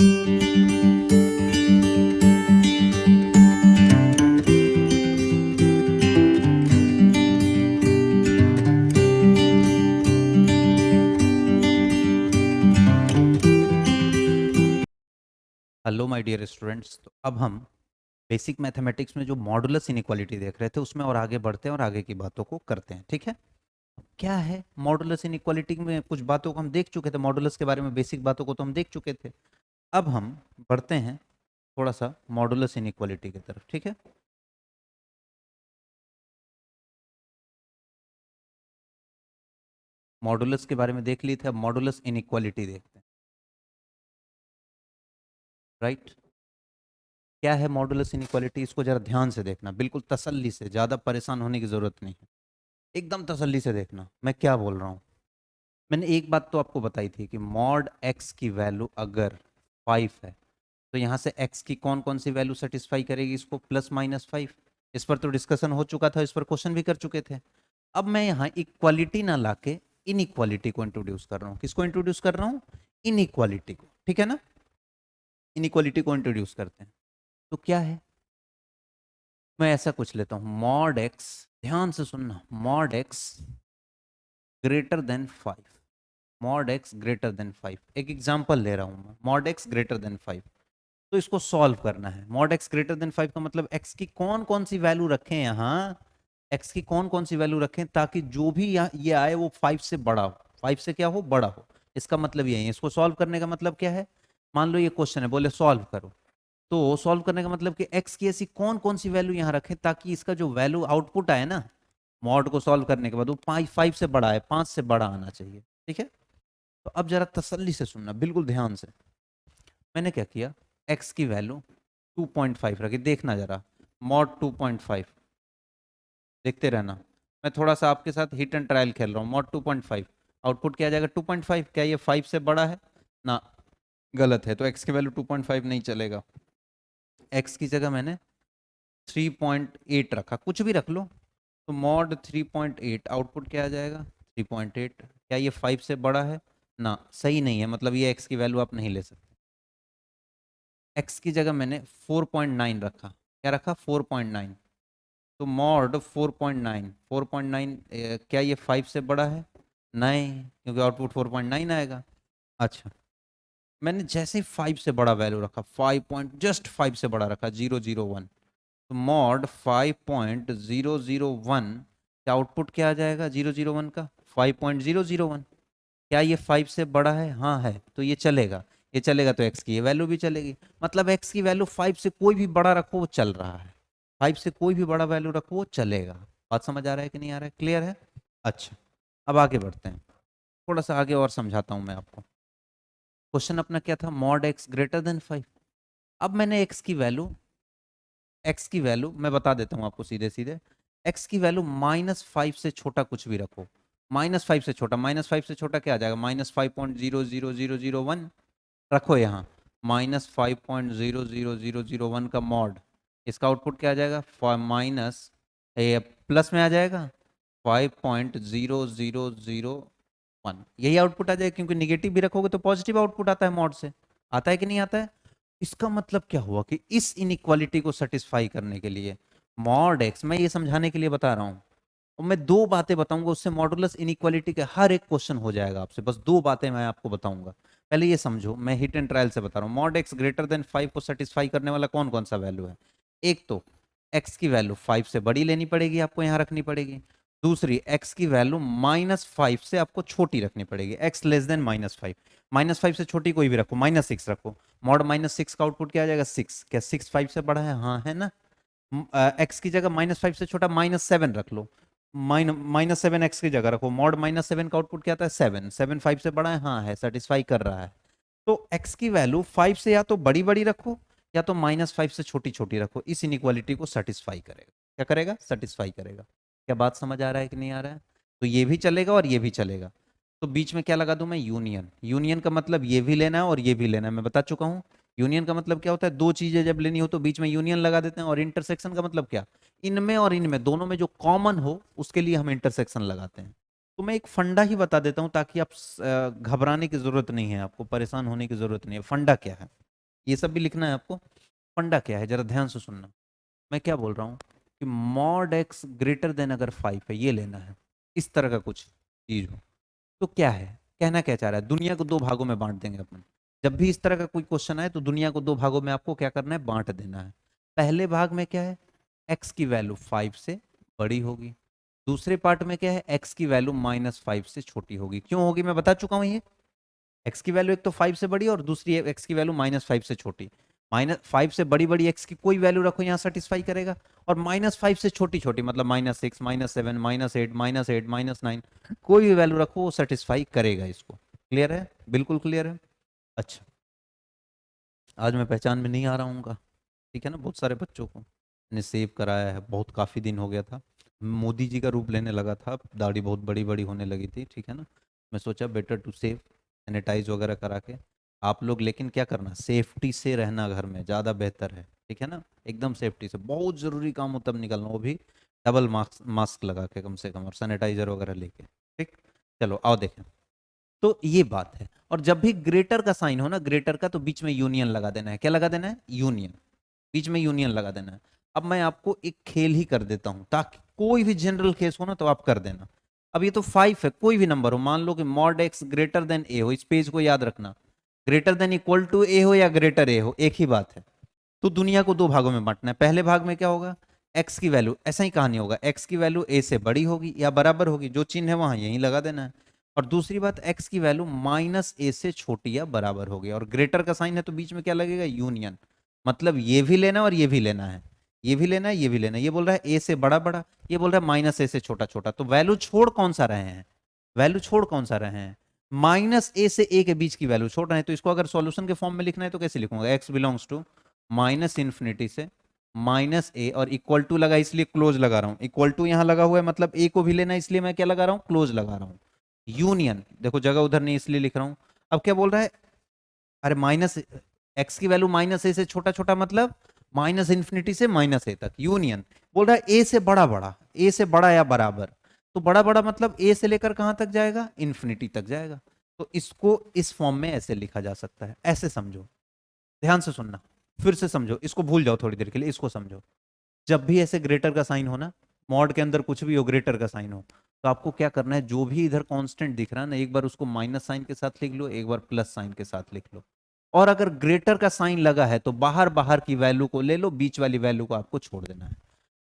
Hello my dear students. तो अब हम बेसिक मैथमेटिक्स में जो मॉडुलस इनइक्वालिटी देख रहे थे उसमें और आगे बढ़ते हैं और आगे की बातों को करते हैं। ठीक है, क्या है मॉडुलस इनइक्वालिटी? में कुछ बातों को हम देख चुके थे, मॉडुलस के बारे में बेसिक बातों को तो हम देख चुके थे। अब हम बढ़ते हैं थोड़ा सा मॉडुलस इनइक्वालिटी की तरफ। ठीक है, मॉडुलस के बारे में देख लिए थे, अब मॉडुलस इनइक्वालिटी देखते हैं। राइट, क्या है मॉडुलस इनइक्वालिटी? इसको जरा ध्यान से देखना, बिल्कुल तसल्ली से, ज्यादा परेशान होने की जरूरत नहीं है, एकदम तसल्ली से देखना मैं क्या बोल रहा हूँ। मैंने एक बात तो आपको बताई थी कि मॉड एक्स की वैल्यू अगर 5 है तो यहाँ से एक्स की कौन कौन सी वैल्यू सेटिस्फाई करेगी इसको, +-5। इस पर तो डिस्कशन हो चुका था, इस पर क्वेश्चन भी कर चुके थे। अब मैं यहाँ इक्वालिटी ना लाके इनइक्वालिटी को इंट्रोड्यूस कर रहा हूँ। किसको इंट्रोड्यूस कर रहा हूँ? इनइक्वालिटी को। ठीक है ना, इनइक्वालिटी को इंट्रोड्यूस करते हैं। तो क्या है, मैं ऐसा कुछ लेता हूँ, मॉड एक्स, ध्यान से सुनना, mod x greater than 5, mod x greater than 5। एक एग्जांपल ले रहा हूं मैं, मॉड एक्स ग्रेटर देन 5। तो इसको सॉल्व करना है। मॉड एक्स ग्रेटर देन 5 का मतलब एक्स की कौन कौन सी वैल्यू रखें यहाँ, एक्स की कौन कौन सी वैल्यू रखें ताकि जो भी यहाँ ये आए वो 5 से बड़ा हो, 5 से क्या हो, बड़ा हो। इसका मतलब यही है। इसको सॉल्व करने का मतलब क्या है, मान लो ये क्वेश्चन है, बोले सॉल्व करो, तो सॉल्व करने का मतलब कि एक्स की ऐसी कौन कौन सी वैल्यू यहाँ रखें ताकि इसका जो वैल्यू आउटपुट आए ना मॉड को सॉल्व करने के बाद वो 5 से बड़ा है, 5 से बड़ा आना चाहिए। ठीक है, तो अब जरा तसल्ली से सुनना, बिल्कुल ध्यान से। मैंने क्या किया, x की वैल्यू 2.5 रखी, देखना जरा, मॉड 2.5, देखते रहना। मैं थोड़ा सा आपके साथ हिट एंड ट्रायल खेल रहा हूँ। मॉड 2.5 आउटपुट क्या आ जाएगा, 2.5। क्या ये 5 से बड़ा है ना? गलत है, तो x की वैल्यू 2.5 नहीं चलेगा। x की जगह मैंने 3.8 रखा, कुछ भी रख लो, तो मॉड 3.8 आउटपुट क्या आ जाएगा, 3.8। क्या ये 5 से बड़ा है ना? सही नहीं है, मतलब ये x की वैल्यू आप नहीं ले सकते। x की जगह मैंने 4.9 रखा, क्या रखा, 4.9। तो मॉड 4.9, 4.9 क्या ये 5 से बड़ा है? नहीं, क्योंकि आउटपुट 4.9 आएगा। अच्छा, मैंने जैसे ही 5 से बड़ा वैल्यू रखा, 5 से बड़ा रखा, 001, तो मॉड 5.001 का आउटपुट क्या आ जाएगा, 001 का 5.001। क्या ये 5 से बड़ा है? हाँ है, तो ये चलेगा, ये चलेगा तो x की ये वैल्यू भी चलेगी। मतलब x की वैल्यू 5 से कोई भी बड़ा रखो वो चल रहा है, 5 से कोई भी बड़ा वैल्यू रखो वो चलेगा। बात समझ आ रहा है कि नहीं आ रहा है, क्लियर है? अच्छा, अब आगे बढ़ते हैं, थोड़ा सा आगे और समझाता हूं मैं आपको। क्वेश्चन अपना क्या था, मॉड x ग्रेटर देन 5। अब मैंने x की वैल्यू मैं बता देता हूं आपको सीधे सीधे, x की वैल्यू -5 से छोटा कुछ भी रखो, -5 से छोटा, -5 से छोटा क्या आ जाएगा, -5.00001 रखो यहाँ, -5.00001 का मॉड, इसका आउटपुट क्या आ जाएगा, माइनस प्लस में आ जाएगा 5.0001। यही आउटपुट आ जाएगा, क्योंकि निगेटिव भी रखोगे तो पॉजिटिव आउटपुट आता है मॉड से, आता है कि नहीं आता है? इसका मतलब क्या हुआ कि इस इनइक्वालिटी को सेटिस्फाई करने के लिए मॉड एक्स, मैं ये समझाने के लिए बता रहा हूं, और मैं दो बातें बताऊंगा, उससे मॉडुलस इनइक्वालिटी के हर एक क्वेश्चन हो जाएगा आपसे। बस दो बातें मैं आपको बताऊंगा, पहले ये समझो, मैं हिट एंड ट्रायल से बता रहा हूँ। मॉड एक्स ग्रेटर देन 5 को सेटिस्फाई करने वाला कौन कौन सा वैल्यू है? एक तो एक्स की वैल्यू 5 से बड़ी लेनी पड़ेगी, आपको यहाँ रखनी पड़ेगी। दूसरी, एक्स की वैल्यू -5 से आपको छोटी रखनी पड़ेगी, एक्स लेस देन -5। -5 से छोटी कोई भी रखो, -6 रखो, मॉड -6 का आउटपुट क्या आ जाएगा, 6। क्या 6 5 से बड़ा है? हाँ है ना। एक्स की जगह -5 से छोटा -7 रख लो, -7 एक्स की जगह रखो, मॉड -7 का आउटपुट क्या आता है, 7। 7 5 से बड़ा है? हाँ है, सेटिस्फाई कर रहा है। तो एक्स की वैल्यू 5 से या तो बड़ी बड़ी रखो या तो -5 से छोटी छोटी रखो, इस इनइक्वालिटी को सेटिस्फाई करेगा। क्या करेगा, सेटिस्फाई करेगा। क्या बात समझ आ रहा है कि नहीं आ रहा है? तो ये भी चलेगा और ये भी चलेगा। तो बीच में क्या लगा दूं मैं, यूनियन। यूनियन का मतलब ये भी लेना है और ये भी लेना है, मैं बता चुका हूं। यूनियन का मतलब क्या होता है, दो चीजें जब लेनी हो तो बीच में यूनियन लगा देते हैं। और इंटरसेक्शन का मतलब क्या, इनमें और इनमें दोनों में जो कॉमन हो उसके लिए हम इंटरसेक्शन लगाते हैं। तो मैं एक फंडा ही बता देता हूं ताकि आप घबराने की जरूरत नहीं है, आपको परेशान होने की जरूरत नहीं है। फंडा क्या है, ये सब भी लिखना है आपको। फंडा क्या है जरा ध्यान से सुनना। मैं क्या बोल रहा हूँ कि मॉड एक्स ग्रेटर देन अगर 5 है, ये लेना है, इस तरह का कुछ चीज हो, तो क्या है, कहना क्या चाह रहा है, दुनिया को दो भागों में बांट देंगे अपन। जब भी इस तरह का कोई क्वेश्चन आए तो दुनिया को दो भागों में आपको क्या करना है, बांट देना है। पहले भाग में क्या है, एक्स की वैल्यू 5 से बड़ी होगी। दूसरे पार्ट में क्या है, एक्स की वैल्यू -5 से छोटी होगी। क्यों होगी मैं बता चुका हूं ये। एक्स की वैल्यू एक तो 5 से बड़ी और दूसरी एक्स की वैल्यू -5 से छोटी। -5 से बड़ी बड़ी एक्स की कोई वैल्यू रखो यहाँ सेटिस्फाई करेगा, और -5 से छोटी छोटी मतलब -6 -7 -8 -8 -9, कोई भी वैल्यू रखो वो सेटिस्फाई करेगा इसको। क्लियर है, बिल्कुल क्लियर है। अच्छा, आज मैं पहचान में नहीं आ रहा हूँ, ठीक है ना, बहुत सारे बच्चों को मैंने सेव कराया है, बहुत काफ़ी दिन हो गया था, मोदी जी का रूप लेने लगा था, दाढ़ी बहुत बड़ी बड़ी होने लगी थी, ठीक है ना। मैं सोचा बेटर टू सेव, सैनिटाइज वगैरह करा के आप लोग, लेकिन क्या करना, सेफ्टी से रहना घर में ज़्यादा बेहतर है, ठीक है ना, एकदम सेफ्टी से। बहुत ज़रूरी काम हो तब निकलना, वो भी डबल मास्क मास्क लगा के कम से कम, और सैनिटाइजर वगैरह लेके। ठीक, चलो आओ देखें। तो ये बात है, और जब भी ग्रेटर का साइन हो ना, ग्रेटर का, तो बीच में यूनियन लगा देना है। क्या लगा देना है, यूनियन, बीच में यूनियन लगा देना है। अब मैं आपको एक खेल ही कर देता हूं ताकि कोई भी जनरल केस हो ना तो आप कर देना। अब ये तो 5 है, कोई भी नंबर हो, मान लो कि मॉड एक्स ग्रेटर देन ए हो, इस पेज को याद रखना, ग्रेटर देन इक्वल टू ए हो या ग्रेटर ए हो, एक ही बात है। तो दुनिया को दो भागों में बांटना है। पहले भाग में क्या होगा, एक्स की वैल्यू, ऐसा ही कहानी होगा, एक्स की वैल्यू ए से बड़ी होगी या बराबर होगी, जो चिन्ह है वहां यहीं लगा देना है। और दूसरी बात, एक्स की वैल्यू -a से छोटी या बराबर होगी, और ग्रेटर का साइन है तो बीच में क्या लगेगा, यूनियन। मतलब ये भी लेना और ये भी लेना है, ये भी लेना है, ये भी लेना है। ये बोल रहा है ए से बड़ा बड़ा, ये बोल रहा है -a से छोटा छोटा, तो वैल्यू छोड़ कौन सा रहे हैं, वैल्यू छोड़ कौन सा रहे हैं, -a से a के बीच की वैल्यू छोड़ रहे हैं। तो इसको अगर सॉल्यूशन के फॉर्म में लिखना है तो कैसे लिखूंगा, एक्स बिलोंग्स टू -इन्फिनिटी से -a, और इक्वल टू लगा इसलिए क्लोज लगा रहा हूं, इक्वल टू यहां लगा हुआ है मतलब a को भी लेना है, इसलिए मैं क्या लगा रहा हूं, क्लोज लगा रहा हूं। यूनियन, देखो जगह उधर नहीं इसलिए लिख रहा हूं। अब क्या बोल रहा है, अरे माइनस, एक्स की वैल्यू -a से छोटा छोटा मतलब -इन्फिनिटी से -a तक, यूनियन। बोल रहा है ए से बड़ा बड़ा, ए से बड़ा या बराबर, तो बड़ा बड़ा मतलब ए से लेकर कहां तक जाएगा, इन्फिनिटी तक जाएगा। तो इसको इस फॉर्म में ऐसे लिखा जा सकता है, ऐसे समझो, ध्यान से सुनना, फिर से समझो, इसको भूल जाओ थोड़ी देर के लिए, इसको समझो। जब भी ऐसे ग्रेटर का साइन हो ना, मॉड के अंदर कुछ भी हो, ग्रेटर का साइन हो, तो आपको क्या करना है, जो भी इधर कांस्टेंट दिख रहा है ना, एक बार उसको माइनस साइन के साथ लिख लो, एक बार प्लस साइन के साथ लिख लो। और अगर ग्रेटर का साइन लगा है तो बाहर बाहर की वैल्यू को ले लो, बीच वाली वैल्यू को आपको छोड़ देना है।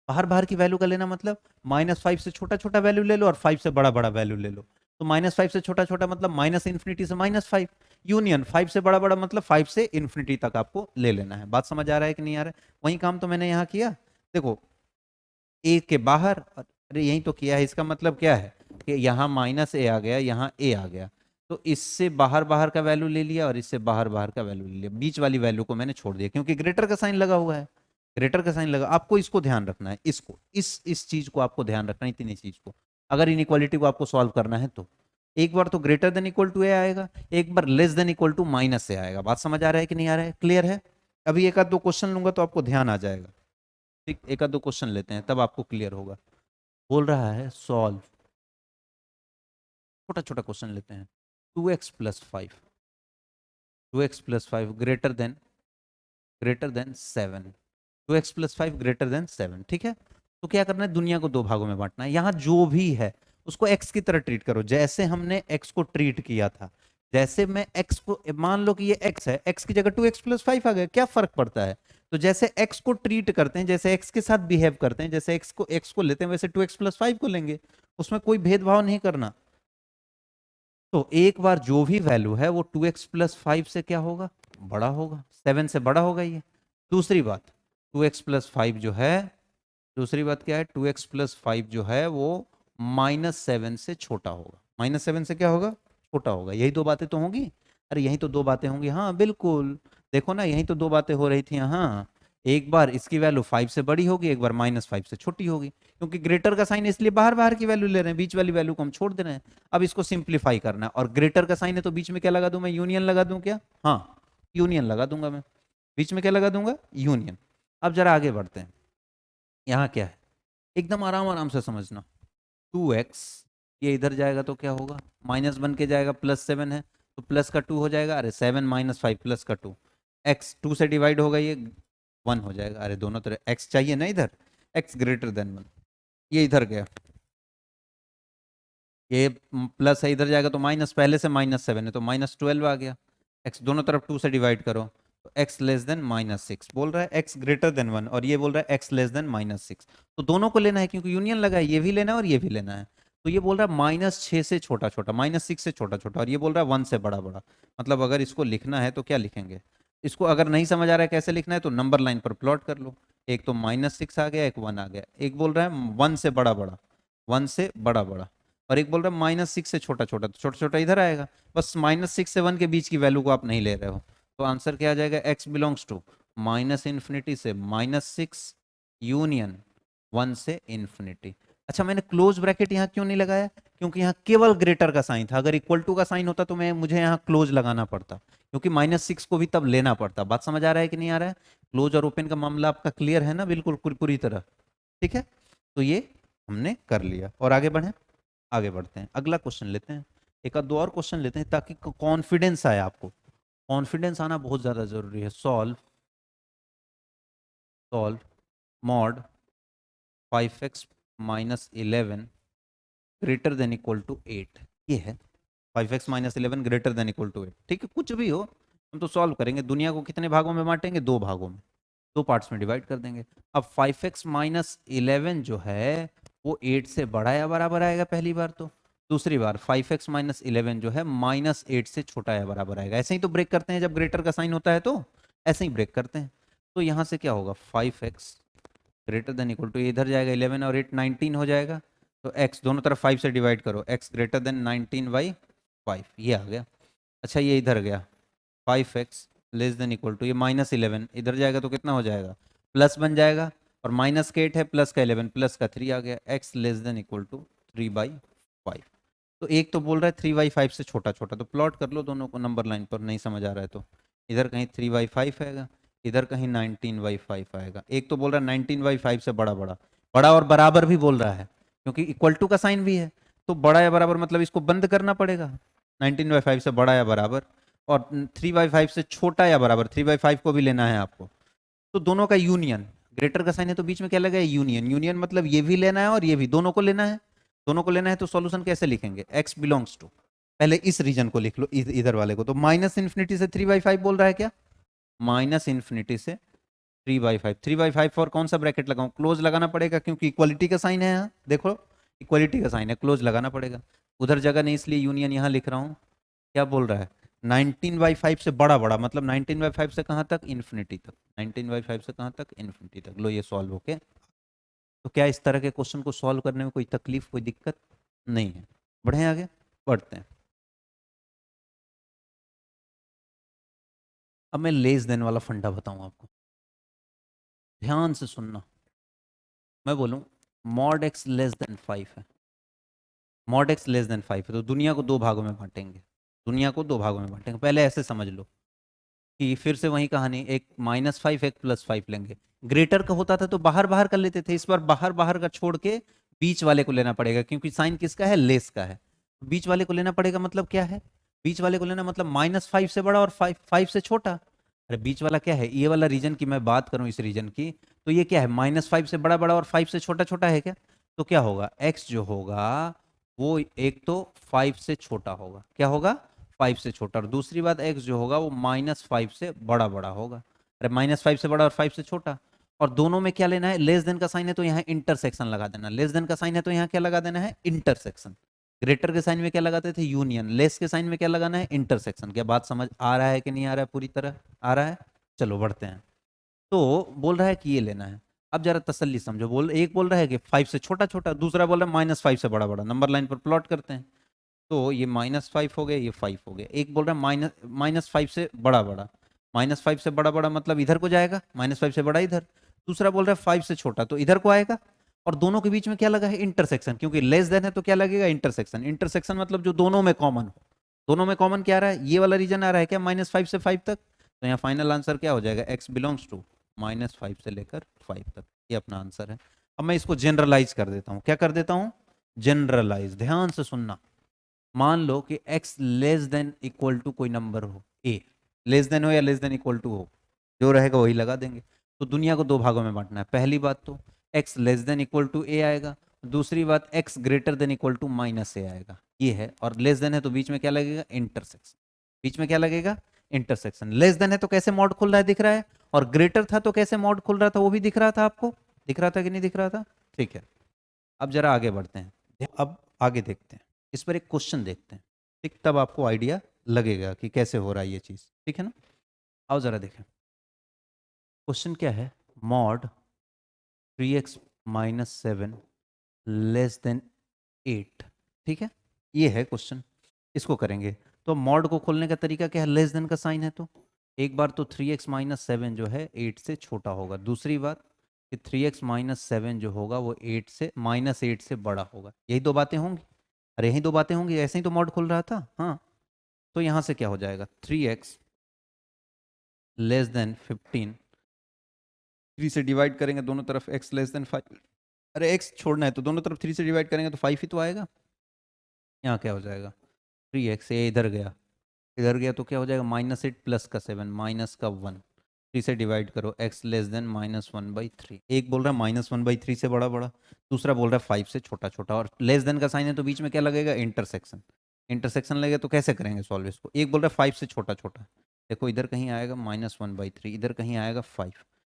बाहर बाहर की वैल्यू का लेना मतलब -5 से छोटा छोटा वैल्यू ले लो और 5 से बड़ा बड़ा वैल्यू ले लो। तो -5 से छोटा छोटा मतलब -इन्फिनिटी से -5, यूनियन 5 से बड़ा बड़ा मतलब 5 से इन्फिनिटी तक आपको ले लेना है। बात समझ आ रहा है कि नहीं आ रहा है, वही काम तो मैंने यहाँ किया। देखो ए के बाहर, अरे यही तो किया है, इसका मतलब क्या है कि यहाँ -a आ गया, यहाँ a आ गया, तो इससे बाहर बाहर का वैल्यू ले लिया और इससे बाहर बाहर का वैल्यू ले लिया, बीच वाली वैल्यू को मैंने छोड़ दिया क्योंकि ग्रेटर का साइन लगा हुआ है। ग्रेटर का साइन लगा, आपको इसको ध्यान रखना है, इसको इस चीज को आपको ध्यान रखना है, इतनी चीज को। अगर इनइक्वालिटी को आपको सॉल्व करना है तो एक बार तो greater than equal to A आएगा, एक बार less than equal to -a आएगा। बात समझ आ रहा है कि नहीं आ रहा है, क्लियर है। अभी एक आध दो क्वेश्चन लूंगा तो आपको ध्यान आ जाएगा, ठीक, एक आध दो क्वेश्चन लेते हैं तब आपको क्लियर होगा। बोल रहा है सॉल्व, छोटा छोटा क्वेश्चन लेते हैं, 2x + 5, 2x + 5 greater than 7, 2x + 5 greater than 7, ठीक है। तो क्या करना है, दुनिया को दो भागों में बांटना है। यहाँ जो भी है उसको x की तरह ट्रीट करो, जैसे हमने x को ट्रीट किया था। जैसे मैं x को, मान लो कि ये x है, x की जगह 2x + 5 आ गया, क्या फर्क पड़ता है। तो जैसे x को ट्रीट करते हैं, जैसे x के साथ बिहेव करते हैं, जैसे x को लेते हैं, वैसे 2x + 5 को लेंगे, उसमें कोई भेदभाव नहीं करना। तो एक बार जो भी वैल्यू है वो 2x + 5 से क्या होगा, बड़ा होगा, 7 से बड़ा होगा ये। दूसरी बात, 2x + 5 जो है, दूसरी बात क्या है, 2x + 5 जो है वो -7 से छोटा होगा, -7 से क्या होगा, छोटा होगा। यही दो बातें तो होंगी, अरे यही तो दो बातें होंगी, हाँ बिल्कुल। देखो ना, यही तो दो बातें हो रही थी हाँ। एक बार इसकी वैल्यू 5 से बड़ी होगी, एक बार -5 से छोटी होगी, क्योंकि ग्रेटर का साइन इसलिए बाहर बाहर की वैल्यू ले रहे हैं, बीच वाली वैल्यू को हम छोड़ दे रहे हैं। अब इसको सिंप्लीफाई करना है, और ग्रेटर का साइन है तो बीच में क्या लगा दूं मैं, यूनियन लगा दूं क्या, हाँ यूनियन लगा दूंगा मैं, बीच में क्या लगा दूंगा, यूनियन। अब जरा आगे बढ़ते हैं, यहाँ क्या है, एकदम आराम आराम से समझना। 2x, ये इधर जाएगा तो क्या होगा, माइनस बन के जाएगा, +7 है तो प्लस का 2 हो जाएगा, अरे 7 - 5 + का 2, एक्स 2 से डिवाइड होगा ये 1 हो जाएगा। अरे दोनों तरफ एक्स चाहिए ना इधर, एक्स ग्रेटर देन 1, ये इधर गया, ये प्लस है, इधर जाएगा तो माइनस, पहले से -7 है तो -12 आ गया। एक्स दोनों तरफ 2 से डिवाइड करो तो एक्स लेस देन -6 बोल रहा है, एक्स ग्रेटर देन 1, और ये बोल रहा है एक्स लेस देन -6। तो दोनों को लेना है क्योंकि यूनियन लगा है, ये भी लेना है और ये भी लेना है। तो ये बोल रहा है -6 से छोटा छोटा, -6 से छोटा छोटा, और ये बोल रहा है 1 से बड़ा बड़ा। मतलब अगर इसको लिखना है तो क्या लिखेंगे, इसको अगर नहीं समझ आ रहा है कैसे लिखना है तो नंबर लाइन पर प्लॉट कर लो। एक तो -6 आ गया, एक 1 आ गया, एक बोल रहा है 1 से बड़ा बड़ा, 1 से बड़ा बड़ा, और एक बोल रहा है -6 से छोटा छोटा, तो छोटा छोटा इधर आएगा। बस -6 से 1 के बीच की वैल्यू को आप नहीं ले रहे हो, तो आंसर क्या आ जाएगा, x बिलोंग्स टू -∞ से -6 यूनियन 1 से इन्फिनिटी। अच्छा, मैंने क्लोज ब्रैकेट यहाँ क्यों नहीं लगाया, क्योंकि यहाँ केवल ग्रेटर का साइन था। अगर इक्वल टू का साइन होता तो मैं मुझे यहाँ क्लोज लगाना पड़ता, क्योंकि -6 को भी तब लेना पड़ता। बात समझ आ रहा है कि नहीं आ रहा है? क्लोज और ओपन का मामला आपका क्लियर है ना, बिल्कुल पूरी तरह? ठीक है, तो ये हमने कर लिया और आगे बढ़े। आगे बढ़ते हैं, अगला क्वेश्चन लेते हैं, एक आध दो और क्वेश्चन लेते हैं ताकि कॉन्फिडेंस आए आपको। कॉन्फिडेंस आना बहुत ज़्यादा ज़रूरी है। Solve solve mod 5x - 11 greater than equal to 8। ये है 5x - 11 greater than equal to 8। ठीक है, कुछ भी हो हम तो सॉल्व करेंगे। दुनिया को कितने भागों में बांटेंगे, दो भागों में, दो पार्ट्स में डिवाइड कर देंगे। अब 5x - 11 जो है वो 8 से बड़ा या बराबर आएगा पहली बार तो, दूसरी बार 5x - 11 जो है -8 से छोटा या बराबर आएगा। ऐसे ही तो ब्रेक करते हैं जब ग्रेटर का साइन होता है, तो ऐसे ही ब्रेक करते हैं। तो यहाँ से क्या होगा, 5x greater than equal to, इधर जाएगा 11 और 8 19 हो जाएगा, तो x दोनों तरफ 5 से डिवाइड करो, x ग्रेटर देन 19/5, ये आ गया। अच्छा, ये इधर गया 5x less than equal to, ये -11 इधर जाएगा तो कितना हो जाएगा, प्लस बन जाएगा, और माइनस का 8 है, प्लस का 11, प्लस का 3 आ गया, x less than equal to 3/5। तो एक तो बोल रहा है 3/5 से छोटा छोटा, तो प्लॉट कर लो दोनों को नंबर लाइन पर, नहीं समझ आ रहा है तो इधर कहीं 3/5 आएगा, इधर कहीं 19/5 आएगा। एक तो बोल रहा है 19/5 से बड़ा बड़ा, बड़ा और बराबर भी बोल रहा है, क्योंकि इक्वल टू का साइन भी है, तो बड़ा या बराबर मतलब इसको बंद करना पड़ेगा, 19/5 से बड़ा या बराबर, और 3/5 से छोटा या बराबर, 3/5 को भी लेना है आपको। तो दोनों का यूनियन, ग्रेटर का साइन है तो बीच में क्या लगा है, यूनियन। यूनियन मतलब ये भी लेना है और ये भी, दोनों को लेना है। दोनों को लेना है तो सॉल्यूशन कैसे लिखेंगे, x बिलोंग्स टू, पहले इस रीजन को लिख लो, इधर वाले को, तो -∞ से 3/5 बोल रहा है क्या, -∞ से 3/5। 3/5 और कौन सा ब्रैकेट लगाऊं, क्लोज लगाना पड़ेगा क्योंकि इक्वालिटी का साइन है यहाँ, देखो इक्वालिटी का साइन है, क्लोज लगाना पड़ेगा। उधर जगह नहीं इसलिए यूनियन यहाँ लिख रहा हूँ। क्या बोल रहा है, 19/5 से बड़ा बड़ा, मतलब 19/5 से कहाँ तक, इन्फिनिटी तक, 19/5 से कहाँ तक, इन्फिनिटी तक। लो ये सॉल्व होके, तो क्या इस तरह के क्वेश्चन को सॉल्व करने में कोई तकलीफ, कोई दिक्कत नहीं है। बढ़े आगे, बढ़ते हैं। अब मैं लेस देन वाला फंडा बताऊं आपको, ध्यान से सुनना। मैं बोलूं मॉड एक्स लेस देन 5 है, मॉड एक्स लेस देन 5 है, तो दुनिया को दो भागों में बांटेंगे, दुनिया को दो भागों में बांटेंगे। पहले ऐसे समझ लो कि फिर से वही कहानी, एक -5 एक +5 लेंगे। ग्रेटर का होता था तो बाहर बाहर कर लेते थे, इस बार बाहर बाहर का छोड़ के बीच वाले को लेना पड़ेगा, क्योंकि साइन किसका है, लेस का है। बीच वाले को लेना पड़ेगा, मतलब क्या है, बीच वाले को लेना मतलब -5 से बड़ा और 5 से छोटा। अरे बीच वाला क्या है, ये वाला रीजन की मैं बात करूं, इस रीजन की, तो ये क्या है, -5 से बड़ा बड़ा और 5 से छोटा छोटा है क्या। तो क्या होगा, x जो होगा वो एक तो 5 से छोटा होगा, क्या होगा, 5 से छोटा, और दूसरी बात x जो होगा वो -5 से बड़ा बड़ा होगा। अरे -5 से बड़ा और 5 से छोटा, और दोनों में क्या लेना है, लेस देन का साइन है तो यहाँ इंटरसेक्शन लगा देना, लेस देन का साइन है तो यहाँ क्या लगा देना है, इंटरसेक्शन। ग्रेटर के साइन में क्या लगाते थे, यूनियन, लेस के साइन में क्या लगाना है, इंटरसेक्शन। क्या बात समझ आ रहा है कि नहीं आ रहा है, पूरी तरह आ रहा है। चलो बढ़ते हैं। तो बोल रहा है कि ये लेना है। अब जरा तसल्ली समझो, एक बोल रहा है कि 5 से छोटा छोटा, दूसरा बोल रहा है -5 से बड़ा बड़ा। नंबर लाइन पर प्लॉट करते हैं, तो ये -5 हो गया, ये 5 हो गया। एक बोल रहा है -5 से बड़ा बड़ा, -5 से बड़ा बड़ा मतलब इधर को जाएगा, -5 से बड़ा इधर। दूसरा बोल रहा है 5 से छोटा, तो इधर को आएगा। और दोनों के बीच में क्या लगा है, इंटरसेक्शन, क्योंकि लेस देन है तो क्या लगेगा, इंटरसेक्शन। इंटरसेक्शन मतलब जो दोनों में कॉमन हो। दोनों में कॉमन क्या आ रहा है, ये वाला रीजन आ रहा है क्या, -5 से 5 तक। तो यहाँ फाइनल आंसर क्या हो जाएगा, x बिलोंग्स टू -5 से लेकर 5 तक, ये अपना आंसर है। अब मैं इसको जनरलाइज कर देता हूँ, क्या कर देता हूँ, जनरलाइज। ध्यान से सुनना, मान लो कि x less than equal to कोई नंबर हो a, लेस देन हो या लेस देन इक्वल टू हो, जो रहेगा वही लगा देंगे। तो दुनिया को दो भागों में बांटना है। पहली बात तो x less than equal to A आएगा, दूसरी बात x greater than equal to minus A आएगा, ये है। और लेस देन है तो बीच में क्या लगेगा, इंटरसेक्शन। बीच में क्या लगेगा, इंटरसेक्शन। लेस देन है तो कैसे मॉड खुल रहा है, दिख रहा है, और ग्रेटर था तो कैसे मॉड खुल रहा था, वो भी दिख रहा था आपको, दिख रहा था कि नहीं दिख रहा था, ठीक है। अब जरा आगे बढ़ते हैं, अब आगे देखते हैं, इस पर एक क्वेश्चन देखते हैं, ठीक, तब आपको आइडिया लगेगा कि कैसे हो रहा है ये चीज, ठीक है ना। आओ जरा देखें, क्वेश्चन क्या है, mod 3x minus 7 less than 8, ठीक है, ये है क्वेश्चन, इसको करेंगे। तो मॉड को खोलने का तरीका क्या है, लेस देन का साइन है तो एक बार तो 3x माइनस 7 जो है 8 से छोटा होगा, दूसरी बात कि 3x माइनस 7 जो होगा वो 8 से -8 से बड़ा होगा, यही दो बातें होंगी। अरे यही दो बातें होंगी, ऐसे ही तो मॉड खुल रहा था, हाँ। तो यहाँ से क्या हो जाएगा, 3x लेस देन 15, 3 से डिवाइड करेंगे दोनों तरफ, x लेस देन 5, अरे x छोड़ना है तो दोनों तरफ 3 से डिवाइड करेंगे तो 5 ही तो आएगा। यहाँ क्या हो जाएगा, 3x, ये इधर गया, इधर गया तो क्या हो जाएगा, -8 प्लस का 7 माइनस का 1, 3 से डिवाइड करो, x लेस देन -1/3। एक बोल रहा है -1/3 से बड़ा बड़ा, दूसरा बोल रहा है 5 से छोटा छोटा, और लेस देन का साइन है तो बीच में क्या लगेगा, इंटरसेक्शन। इंटरसेक्शन लगेगा तो कैसे करेंगे सॉल्व इसको, एक बोल रहा है 5 से छोटा छोटा, देखो इधर कहीं आएगा -1/3, इधर कहीं आएगा 5,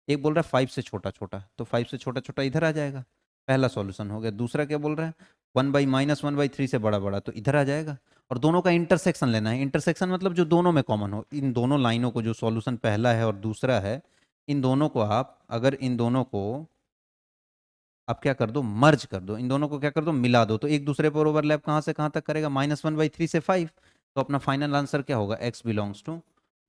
एक बोल रहा है 5 से छोटा छोटा, तो 5 से छोटा छोटा इधर आ जाएगा, पहला सॉल्यूशन हो गया। दूसरा क्या बोल रहा है, 1/-1/3 से बड़ा बड़ा, तो इधर आ जाएगा। और दोनों का इंटरसेक्शन लेना है, इंटरसेक्शन मतलब जो दोनों में कॉमन हो, इन दोनों लाइनों को, जो सॉल्यूशन पहला है और दूसरा है, इन दोनों को आप, अगर इन दोनों को आप क्या कर दो, मर्ज कर दो, इन दोनों को क्या कर दो, मिला दो, तो एक दूसरे पर ओवरलैप कहाँ से कहाँ तक करेगा, -1/3 से 5, तो अपना फाइनल आंसर क्या होगा, x बिलोंग्स टू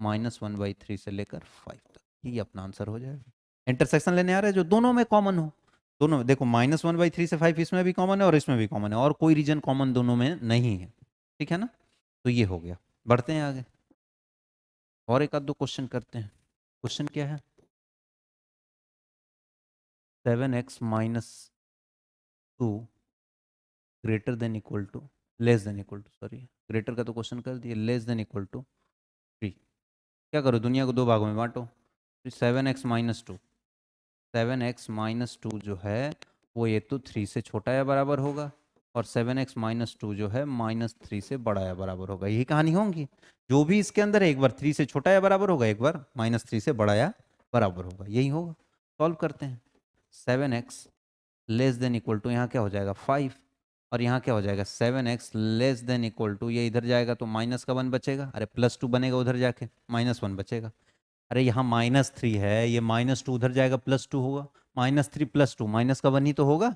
-1/3 से लेकर 5 तक, ये अपना आंसर हो जाएगा। इंटरसेक्शन लेने आ रहा है जो दोनों में कॉमन हो, दोनों में देखो, -1/3 से 5 इसमें भी कॉमन है और इसमें भी कॉमन है, और कोई रीजन कॉमन दोनों में नहीं है, ठीक है ना। तो ये हो गया, बढ़ते हैं आगे, और एक आध दो क्वेश्चन करते हैं। क्वेश्चन क्या है, 7x minus 2 greater than equal to, less than equal to, sorry greater का तो क्वेश्चन कर दिए, लेस देन इक्वल टू 3। क्या करो, दुनिया को दो भागों में बांटो, 7x-2, 7x-2 जो है वो ये तो 3 से छोटा या बराबर होगा, और 7x-2 जो है -3 से बड़ा या बराबर होगा, यही कहानी होगी। जो भी इसके अंदर है, एक बार 3 से छोटा या बराबर होगा, एक बार -3 से बड़ा या बराबर होगा, यही होगा। सॉल्व करते हैं, 7x less than equal to, यहाँ क्या हो जाएगा 5, और यहाँ क्या हो जाएगा 7x less than equal to, ये इधर जाएगा तो माइनस का 1 बचेगा, अरे +2 बनेगा उधर जाके, -1 बचेगा, अरे यहाँ -3 है, ये -2 उधर जाएगा +2 होगा, -3 +2 माइनस का 1 ही तो होगा।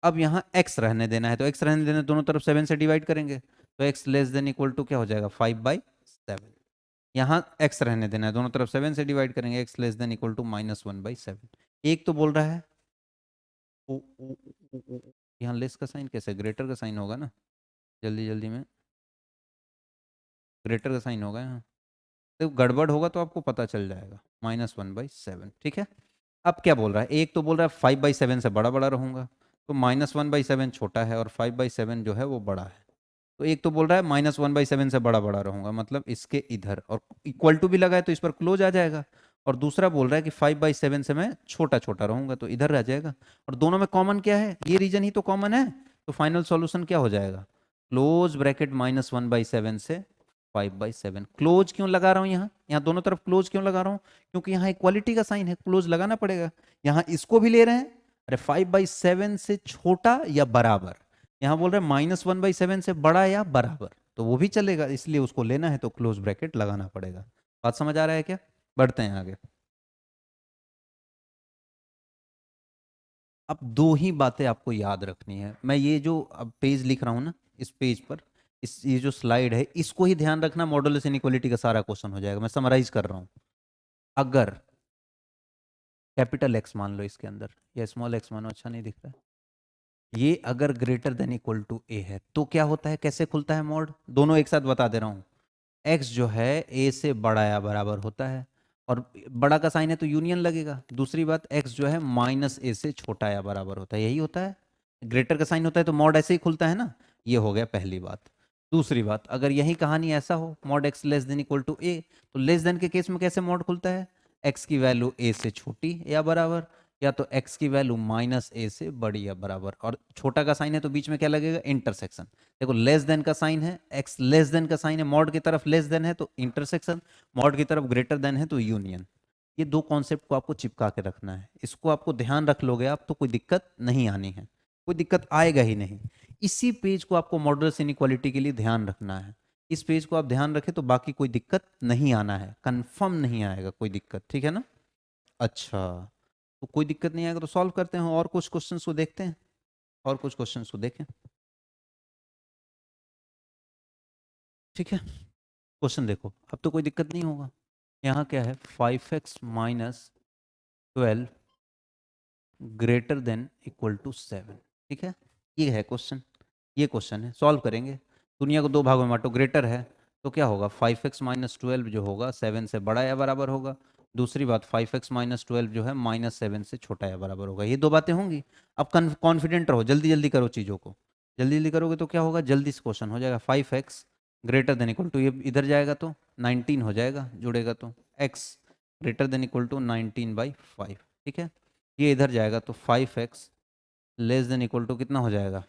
अब यहाँ x रहने देना है, तो x रहने देना, दोनों तरफ 7 से डिवाइड करेंगे, तो x less than equal to क्या हो जाएगा 5/7। यहाँ x रहने देना है, दोनों तरफ 7 से डिवाइड करेंगे, x less than equal to -1/7। एक तो बोल रहा है ओ, ओ, ओ, ओ, यहाँ लेस का साइन कैसे, ग्रेटर का साइन होगा ना, जल्दी जल्दी में ग्रेटर का साइन होगा यहाँ, तो गड़बड़ होगा तो आपको पता चल जाएगा, -1/7, ठीक है। अब क्या बोल रहा है, एक तो बोल रहा है 5/7 से बड़ा बड़ा रहूंगा, तो -1/7 छोटा है और 5/7 जो है वो बड़ा है, तो एक तो बोल रहा है -1/7 से बड़ा बड़ा रहूंगा, मतलब इसके इधर, और इक्वल टू भी लगा है तो इस पर क्लोज आ जाएगा, और दूसरा बोल रहा है कि 5/7 से मैं छोटा छोटा रहूंगा, तो इधर आ जाएगा, और दोनों में कॉमन क्या है, ये रीजन ही तो कॉमन है, तो फाइनल सॉल्यूशन क्या हो जाएगा, क्लोज ब्रैकेट -1/7 से 5/7। क्लोज क्यों लगा रहा हूँ यहाँ, यहाँ दोनों तरफ क्लोज क्यों लगा रहा हूँ, क्योंकि यहाँ इक्वालिटी का साइन है, क्लोज लगाना पड़ेगा। यहाँ इसको भी ले रहे हैं, अरे 5/7 से छोटा या बराबर, यहाँ बोल रहे हैं -1/7 से बड़ा या बराबर, तो वो भी चलेगा, इसलिए उसको लेना है तो क्लोज ब्रैकेट लगाना पड़ेगा। बात समझ आ रहा है क्या, बढ़ते हैं आगे। अब दो ही बातें आपको याद रखनी है, मैं ये जो अब पेज लिख रहा हूँ ना, इस पेज पर, इस ये जो स्लाइड है इसको ही ध्यान रखना, मॉडुलस इनइक्वालिटी का सारा क्वेश्चन हो जाएगा, मैं समराइज कर रहा हूँ। अगर कैपिटल एक्स मान लो इसके अंदर, या स्मॉल एक्स मानो, अच्छा नहीं दिख रहा है, ये अगर ग्रेटर देन इक्वल टू ए है तो क्या होता है, कैसे खुलता है मॉड, दोनों एक साथ बता दे रहा हूँ। एक्स जो है ए से बड़ा या बराबर होता है, और बड़ा का साइन है तो यूनियन लगेगा, दूसरी बात एक्स जो है -a से छोटा या बराबर होता है, यही होता है, ग्रेटर का साइन होता है तो मॉड ऐसे ही खुलता है ना, ये हो गया पहली बात। दूसरी बात, अगर यही कहानी ऐसा हो mod X less than equal to A, तो लेस देन के केस में कैसे मॉड खुलता है? एक्स की वैल्यू ए से छोटी या बराबर, या तो एक्स की वैल्यू माइनस ए से बड़ी या बराबर, और छोटा का साइन है तो बीच में क्या लगेगा? इंटरसेक्शन। देखो लेस देन का साइन है, एक्स लेस देन का साइन है, मॉड की तरफ लेस देन है तो इंटरसेक्शन, मॉड की तरफ ग्रेटर देन है तो यूनियन। ये दो कॉन्सेप्ट को आपको चिपका के रखना है, इसको आपको ध्यान रख लोगे आप तो कोई दिक्कत नहीं आनी है, कोई दिक्कत आएगा ही नहीं। इसी पेज को आपको मॉडुलस इनइक्वालिटी के लिए ध्यान रखना है। इस पेज को आप ध्यान रखें तो बाकी कोई दिक्कत नहीं आना है, कंफर्म नहीं आएगा कोई दिक्कत, ठीक है ना? अच्छा, तो कोई दिक्कत नहीं आएगा तो सॉल्व करते हैं और कुछ क्वेश्चंस को देखते हैं, और कुछ क्वेश्चंस को देखें, ठीक है? क्वेश्चन देखो, अब तो कोई दिक्कत नहीं होगा। यहाँ क्या है? 5x minus 12 greater than equal to 7, ठीक है? ये है क्वेश्चन, ये क्वेश्चन है, सॉल्व करेंगे। दुनिया को दो भागों में बांटो, ग्रेटर है तो क्या होगा? 5x माइनस 12 जो होगा 7 से बड़ा या बराबर होगा। दूसरी बात, 5x माइनस 12 जो है माइनस 7 से छोटा या बराबर होगा। ये दो बातें होंगी। अब कॉन्फिडेंट रहो, जल्दी जल्दी करो चीज़ों को, जल्दी जल्दी करोगे तो क्या होगा? जल्दी से क्वेश्चन हो जाएगा। 5x greater than equal to, ये इधर जाएगा तो 19 हो जाएगा, जुड़ेगा तो x greater than equal to 19/5, ठीक है? ये इधर जाएगा तो 5x less than equal to कितना हो जाएगा?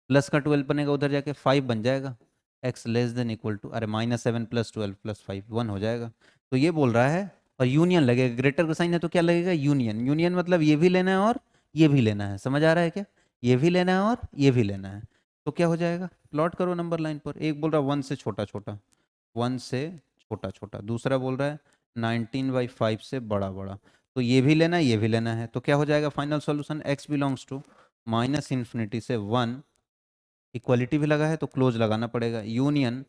प्लस का 12 बनेगा, उधर जाके 5 बन जाएगा। x less than equal to, अरे -7 + 12 + 5 1 हो जाएगा। तो ये बोल रहा है, और यूनियन लगेगा, ग्रेटर का साइन है तो क्या लगेगा? यूनियन। यूनियन मतलब ये भी लेना है और ये भी लेना है, समझ आ रहा है क्या? ये भी लेना है और ये भी लेना है, तो क्या हो जाएगा? प्लॉट करो नंबर लाइन पर। एक बोल रहा है 1 से छोटा छोटा, 1 से छोटा छोटा, दूसरा बोल रहा है 19/5 से बड़ा बड़ा, तो ये भी लेना है ये भी लेना है, तो क्या हो जाएगा final solution? x belongs to minus infinity से 1, इक्वालिटी भी लगा है तो क्लोज लगाना पड़ेगा, यूनियन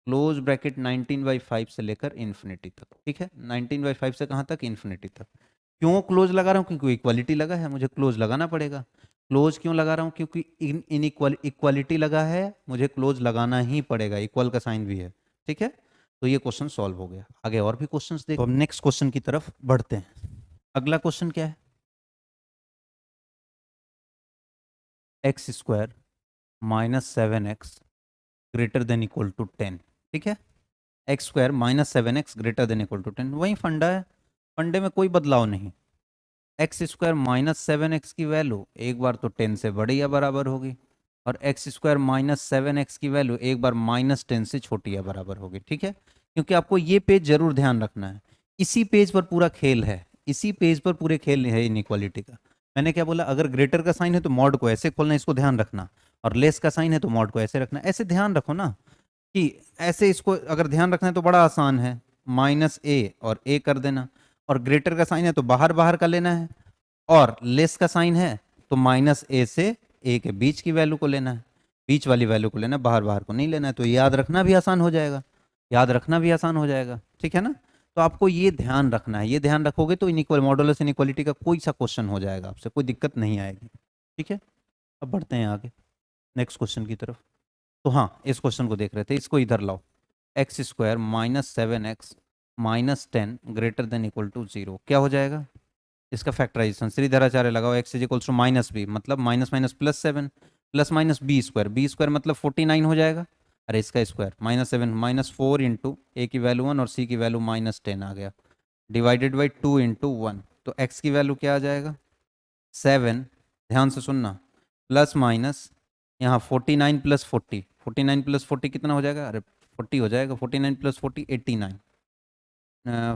क्लोज ब्रैकेट 19/5 से लेकर इन्फिनिटी तक, ठीक है? 19/5 से कहाँ तक? इन्फिनिटी तक। क्यों क्लोज लगा रहा हूँ? क्योंकि इक्वालिटी लगा है, मुझे क्लोज लगाना पड़ेगा। क्लोज क्यों लगा रहा हूँ? क्योंकि इन इक्वालिटी लगा है, मुझे क्लोज लगाना ही पड़ेगा, इक्वल का साइन भी है, ठीक है? तो ये क्वेश्चन सॉल्व हो गया। आगे और भी क्वेश्चंस देखो, अब नेक्स्ट क्वेश्चन की तरफ बढ़ते हैं। अगला क्वेश्चन क्या है? x² -7x greater than equal to 10, ठीक है? x² -7x greater than equal to 10, वही फंडा है, फंडे में कोई बदलाव नहीं। x² -7x की वैल्यू एक बार तो 10 से बड़ी या बराबर होगी, और x² -7x की वैल्यू एक बार -10 से छोटी या बराबर होगी, ठीक है? क्योंकि आपको ये पेज जरूर ध्यान रखना है, इसी पेज पर पूरा खेल है, इसी पेज पर पूरे खेल है इनइक्वालिटी का। मैंने क्या बोला? अगर ग्रेटर का साइन है तो मॉड को ऐसे खोलना, इसको ध्यान रखना, और लेस का साइन है तो मॉड को ऐसे रखना। ऐसे ध्यान रखो ना, कि ऐसे इसको अगर ध्यान रखना है तो बड़ा आसान है, -a और a कर देना, और ग्रेटर का साइन है तो बाहर बाहर का लेना है, और लेस का साइन है तो -a से a के बीच की वैल्यू को लेना है, बीच वाली वैल्यू को लेना है, बाहर बाहर को नहीं लेना है। तो याद रखना भी आसान हो जाएगा, याद रखना भी आसान हो जाएगा, ठीक है ना? तो आपको ये ध्यान रखना है, ये ध्यान रखोगे तो इनइक्वल मॉडुलस इनइक्वालिटी का कोई सा क्वेश्चन हो जाएगा आपसे, कोई दिक्कत नहीं आएगी, ठीक है? अब बढ़ते हैं आगे नेक्स्ट क्वेश्चन की तरफ। तो हाँ, इस क्वेश्चन को देख रहे थे, इसको इधर लाओ। x² -7x -10 greater than equal to 0, क्या हो जाएगा? इसका फैक्टराइजेशन श्रीधराचार्य लगाओ। x इज टू -b मतलब minus minus +7 plus minus b² मतलब 49 हो जाएगा। अरे इसका स्क्वायर -7 -4 इंटू a की वैल्यू 1 और c की वैल्यू -10 आ गया, डिवाइडेड बाई 2 इंटू 1, तो x की वैल्यू क्या आ जाएगा? 7, ध्यान से सुनना, प्लस माइनस यहाँ 49 + 40, 49 + 40 कितना हो जाएगा? अरे 40 हो जाएगा, 49 + 40 89,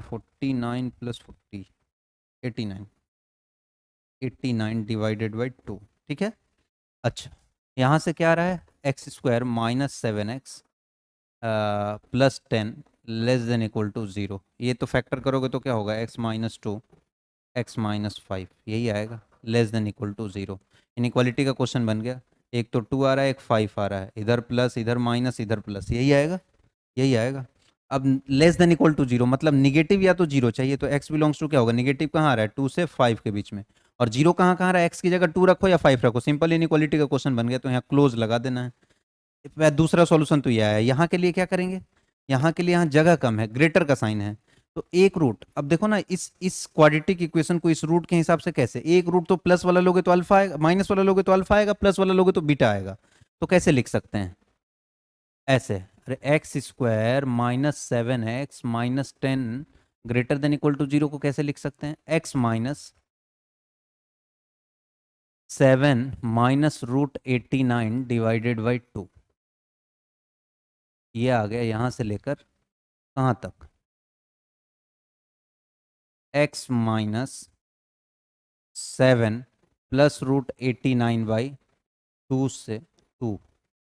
49 + 40 89, 89 डिवाइडेड बाई 2, ठीक है? अच्छा, यहाँ से क्या आ रहा है? x² -7x +10 less than equal to 0, ये तो फैक्टर करोगे तो क्या होगा? x -2 x -5, यही आएगा, less than equal to 0। Inequality का क्वेश्चन बन गया, एक तो 2 आ रहा है, एक 5 आ रहा है, इधर प्लस इधर माइनस इधर प्लस, यही आएगा, यही आएगा। अब लेस देन इक्वल टू 0 मतलब निगेटिव या तो 0 चाहिए, तो x बिलोंग्स टू क्या होगा? निगेटिव कहाँ आ रहा है? 2 से 5 के बीच में, और 0 कहाँ कहाँ आ रहा है? x की जगह 2 रखो या 5 रखो, सिंपल इनइक्वालिटी का क्वेश्चन बन गया, तो यहाँ क्लोज लगा देना है। दूसरा सॉल्यूशन तो यह है, यहाँ के लिए क्या करेंगे? यहाँ के लिए यहाँ जगह कम है, ग्रेटर का साइन है, तो एक रूट, अब देखो ना इस क्वाड्रेटिक इक्वेशन को इस रूट के हिसाब से कैसे, एक रूट तो प्लस वाला लोगे तो अल्फा आएगा, माइनस वाला लोगे तो अल्फा आएगा, प्लस वाला लोगे तो बीटा आएगा, तो कैसे लिख सकते हैं? ऐसे, अरे x square minus 7x minus 10 greater than equal to 0 को कैसे लिख सकते हैं? x minus 7 minus root 89 divided by 2। ये आ गया यहाँ से लेकर कहाँ तक? x minus 7 plus root 89 by 2 से 2,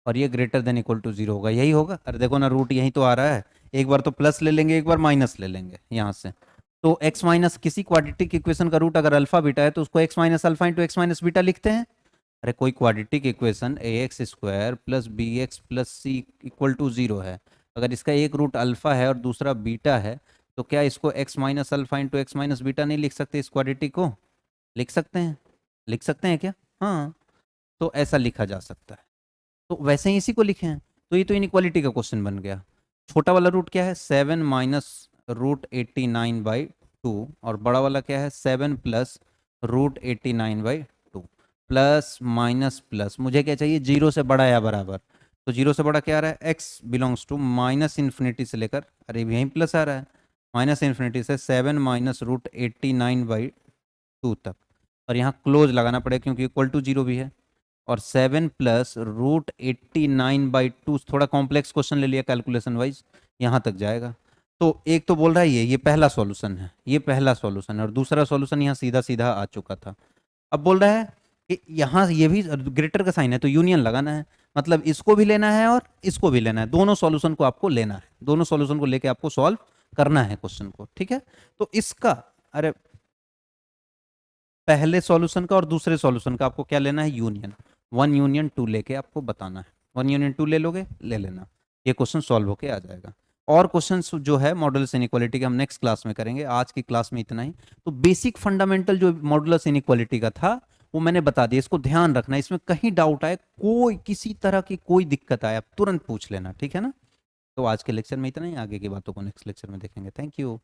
और ये ग्रेटर देन इक्वल टू 0 होगा, यही होगा। अरे देखो ना, रूट यहीं तो आ रहा है, एक बार तो प्लस ले लेंगे, एक बार माइनस ले लेंगे यहाँ से। तो x माइनस किसी क्वाड्रेटिक इक्वेशन का रूट अगर अल्फा बीटा है तो उसको x minus alpha into x minus beta लिखते हैं। अरे कोई quadratic equation a x square plus b x plus c equal to 0 है, अगर इसका एक रूट अल्फा है और दूसरा बीटा है, तो क्या इसको x minus alpha into x minus beta नहीं लिख सकते? इस क्वाड्रेटिक को लिख सकते हैं, लिख सकते हैं क्या? हाँ, तो ऐसा लिखा जा सकता है। तो वैसे ही इसी को लिखे हैं, तो ये तो इनइक्वालिटी का क्वेश्चन बन गया। छोटा वाला रूट क्या है? 7 माइनस रूट 89 बाई 2, और बड़ा वाला क्या है? 7 plus root 89 by 2। Plus minus plus, मुझे क्या चाहिए? 0 से बड़ा या बराबर। तो 0 से बड़ा क्या आ रहा है? x belongs to minus infinity से लेकर, अरे यहीं प्लस आ रहा है, माइनस इन्फिनिटी से 7 माइनस रूट 89 बाई 2 तक, और यहाँ क्लोज लगाना पड़ेगा क्योंकि इक्वल टू 0 भी है। और 7 प्लस रूट 89 बाई 2, थोड़ा कॉम्प्लेक्स क्वेश्चन ले लिया कैलकुलेशन वाइज, यहाँ तक जाएगा। तो एक तो बोल रहा है ये पहला सॉल्यूशन है, ये पहला सॉल्यूशन है, और दूसरा सॉल्यूशन यहाँ सीधा सीधा आ चुका था। अब बोल रहा है कि यहाँ ये भी ग्रेटर का साइन है तो यूनियन लगाना है, मतलब इसको भी लेना है और इसको भी लेना है, दोनों सॉल्यूशन को आपको लेना है, दोनों सॉल्यूशन को लेके आपको सॉल्व करना है क्वेश्चन को, ठीक है? तो इसका, अरे पहले सॉल्यूशन का और दूसरे सॉल्यूशन का आपको क्या लेना है? यूनियन। 1 यूनियन 2 लेके आपको बताना है, 1 यूनियन 2 ले लोगे, ले लेना, ये क्वेश्चन सॉल्व होके आ जाएगा। और क्वेश्चन जो है मॉडुलस इनइक्वालिटी के हम नेक्स्ट क्लास में करेंगे, आज की क्लास में इतना ही। तो बेसिक फंडामेंटल जो मॉडुलस इनइक्वालिटी का था वो मैंने बता दिया, इसको ध्यान रखना, इसमें कहीं डाउट आए, कोई किसी तरह की कोई दिक्कत आए, आप तुरंत पूछ लेना, ठीक है ना? तो आज के लेक्चर में इतना ही, आगे की बातों को नेक्स्ट लेक्चर में देखेंगे। Thank you.